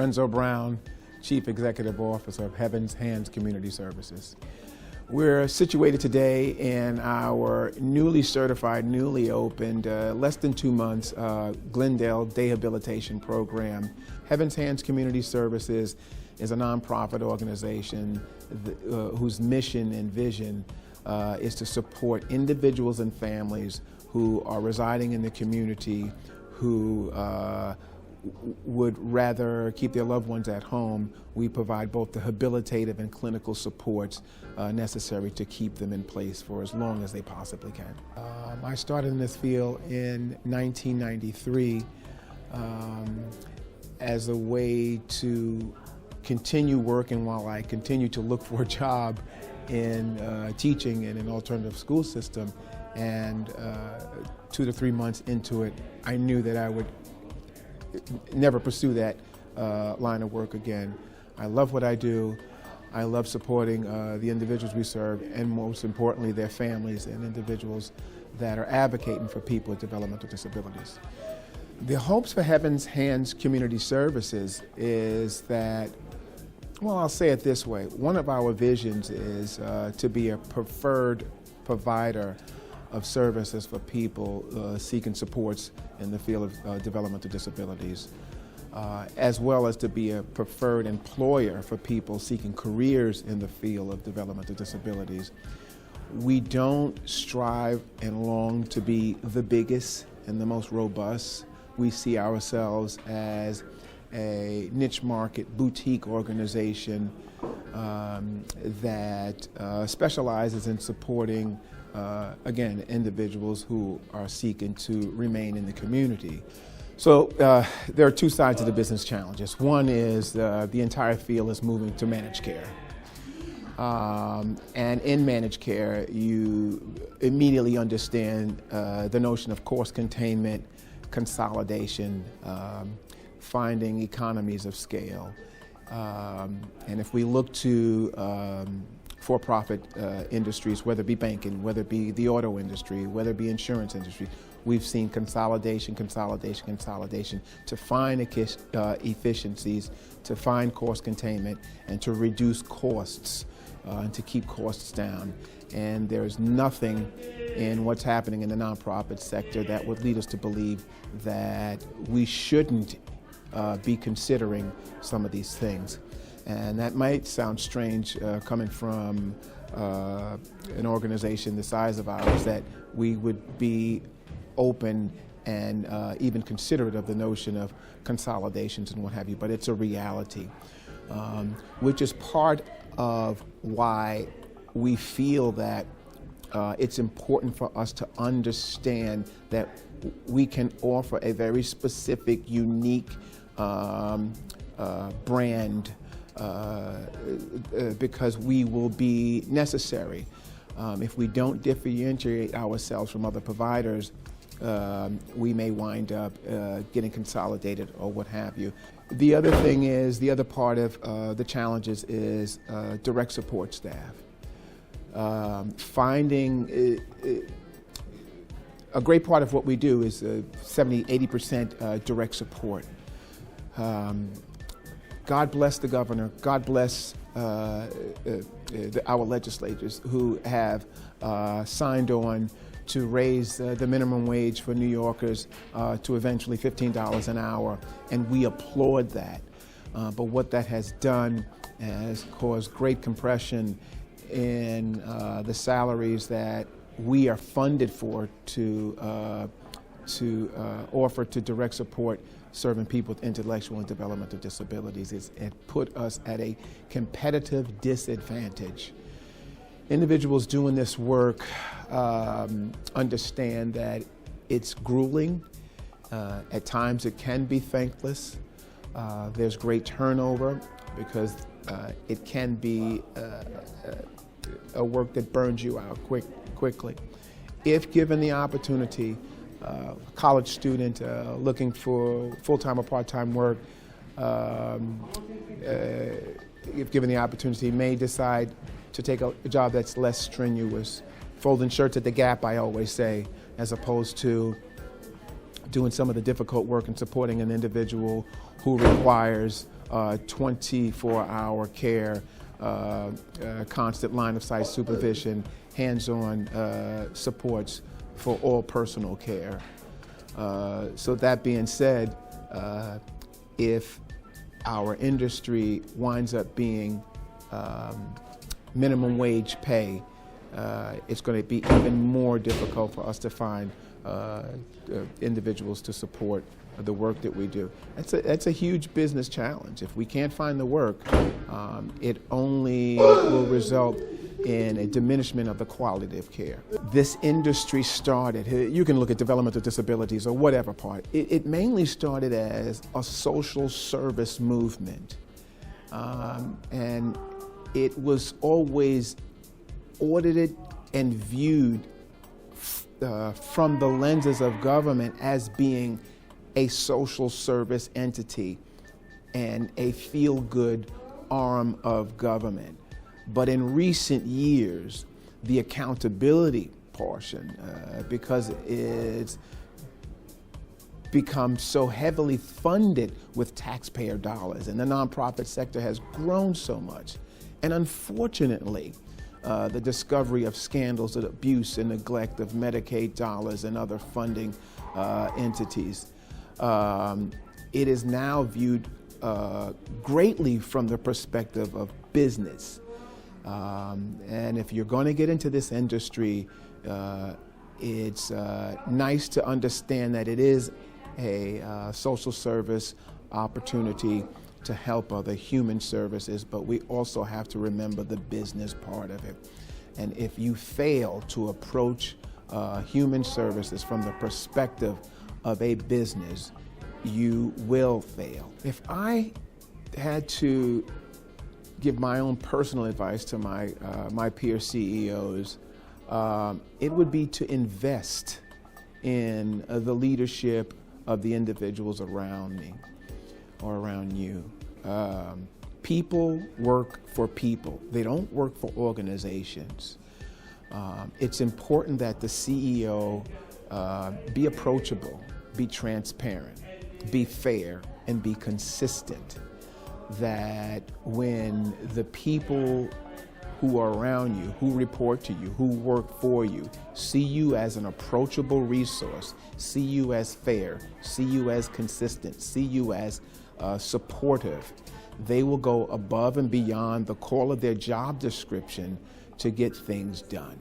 Lorenzo Brown, Chief Executive Officer of Heaven's Hands Community Services. We're situated today in our newly certified, newly opened, less than 2 months, Glendale Rehabilitation Program. Heaven's Hands Community Services is a nonprofit organization whose mission and vision is to support individuals and families who are residing in the community who would rather keep their loved ones at home. We provide both the habilitative and clinical supports necessary to keep them in place for as long as they possibly can. I started in this field in 1993 as a way to continue working while I continue to look for a job in teaching in an alternative school system. And 2 to 3 months into it, I knew that I would never pursue that line of work again. I love what I do. I love supporting the individuals we serve, and most importantly, their families and individuals that are advocating for people with developmental disabilities. The hopes for Heaven's Hands Community Services is that, well, I'll say it this way. One of our visions is to be a preferred provider of services for people seeking supports in the field of developmental disabilities, as well as to be a preferred employer for people seeking careers in the field of developmental disabilities. We don't strive and long to be the biggest and the most robust. We see ourselves as a niche market boutique organization that specializes in supporting again, individuals who are seeking to remain in the community. So there are two sides of the business challenges. One is the entire field is moving to managed care. And in managed care, you immediately understand the notion of cost containment, consolidation, finding economies of scale. And if we look to for-profit industries, whether it be banking, whether it be the auto industry, whether it be insurance industry, we've seen consolidation to find efficiencies, to find cost containment, and to reduce costs and to keep costs down. And there's nothing in what's happening in the nonprofit sector that would lead us to believe that we shouldn't be considering some of these things. And that might sound strange coming from an organization the size of ours, that we would be open and even considerate of the notion of consolidations and what have you, but it's a reality, which is part of why we feel that it's important for us to understand that we can offer a very specific, unique brand because we will be necessary. If we don't differentiate ourselves from other providers, we may wind up getting consolidated or what have you. The other thing is, the other part of the challenges is direct support staff. Finding a great part of what we do is 70–80% direct support. God bless the governor, God bless our legislators who have signed on to raise the minimum wage for New Yorkers to eventually $15 an hour, and we applaud that. But what that has done has caused great compression in the salaries that we are funded for to offer to direct support serving people with intellectual and developmental disabilities. It put us at a competitive disadvantage. Individuals doing this work understand that it's grueling. At times it can be thankless. There's great turnover because it can be a work that burns you out quickly. If given the opportunity, a college student looking for full-time or part-time work, if given the opportunity, may decide to take a job that's less strenuous, folding shirts at the Gap, I always say, as opposed to doing some of the difficult work and supporting an individual who requires 24-hour care, constant line of sight supervision, hands-on supports for all personal care. So that being said, if our industry winds up being minimum wage pay, it's going to be even more difficult for us to find individuals to support the work that we do. That's a huge business challenge. If we can't find the work, it only will result in a diminishment of the quality of care. This industry started, you can look at developmental disabilities or whatever part, it mainly started as a social service movement. And it was always audited and viewed from the lenses of government as being a social service entity and a feel-good arm of government. But in recent years, the accountability portion, because it's become so heavily funded with taxpayer dollars, and the nonprofit sector has grown so much. And unfortunately, the discovery of scandals of abuse and neglect of Medicaid dollars and other funding entities, it is now viewed greatly from the perspective of business. And if you're going to get into this industry, it's nice to understand that it is a social service opportunity to help other human services, but we also have to remember the business part of it. And if you fail to approach human services from the perspective of a business, you will fail. If I had to give my own personal advice to my peer CEOs, it would be to invest in the leadership of the individuals around me or around you. People work for people. They don't work for organizations. It's important that the CEO be approachable, be transparent, be fair, and be consistent. That when the people who are around you, who report to you, who work for you, see you as an approachable resource, see you as fair, see you as consistent, see you as supportive, they will go above and beyond the call of their job description to get things done.